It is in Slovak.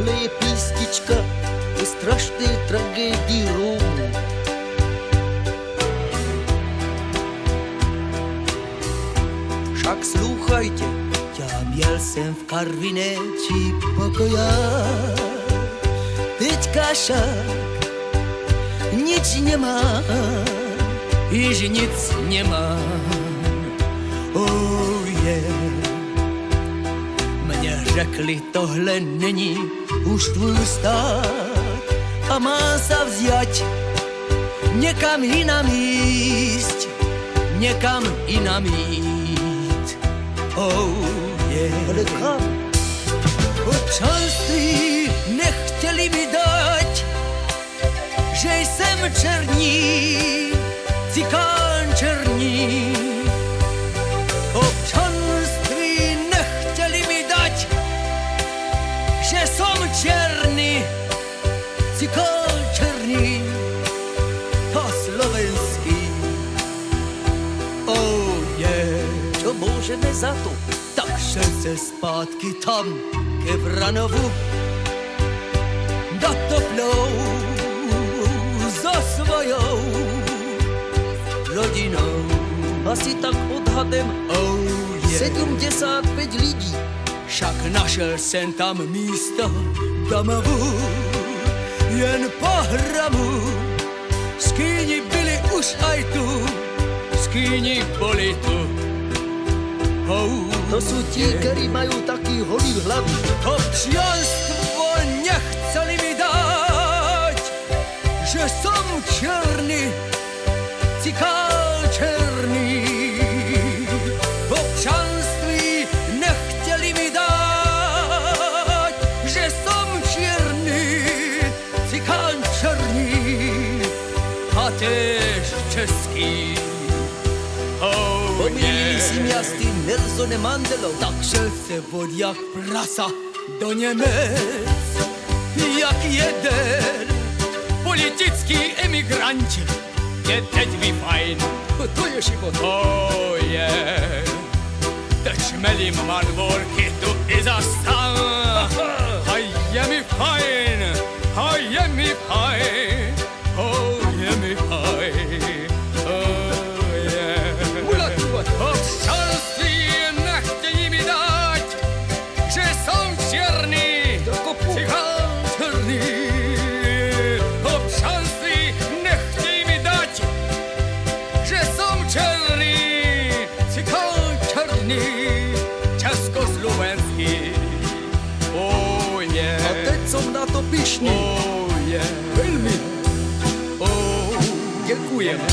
Tohle je písnička o strašné tragédii Rómů. Však slúchajte, měl jsem v Karvinéči pokoják. Teďka však nic nemám, již nic nemám. Oh yeah. Mně řekli, tohle není už tvůj stát a má sa vziať někam jinam jíst, někam jinam jít. Oh yeah. Ale kam? Občanství nechtěli mi dať, že jsem černý, cikán černý. Občanství nechtěli mi dať, že som černý, cikán černý. To slovenský. Oh yeah. Čo môžeme za to? Tak šel se zpátky tam, ke Vranovu, do Toplou, so svojou rodinou. Asi tak odhadem, oh yeah. 75 lidí. Však našel jsem tam místo domovu, jen po hramu. Skýni byli už aj tu, skýni boli tu. Oh, to sú tí, ktorí majú taký holý hlavy. Občianstvo nechceli mi dať, že som černý, cikán černý. Občanství nechtěli mi dať, že som černý, cikán černý a též český. Oh, pomýlili si mě s tým Nelsonem Mandelou, tak šel se vod jak prasa do Němec, jak jeden politický emigrant. Je teď mi fajn, to je život. Oh yeah. Teď šmelím manvorky tu i zastan. A je mi fajn, a je mi fajn, oh je mi fajn. Oh yeah. Občanství nechtějí mi dať, že som černý, cikán černý. Občanství nechtějí mi dať, že som černý, cikán černý, československý. Oh yeah. A teď som na to pyšný. Oh yeah. Veľmi. Oh, děkujeme.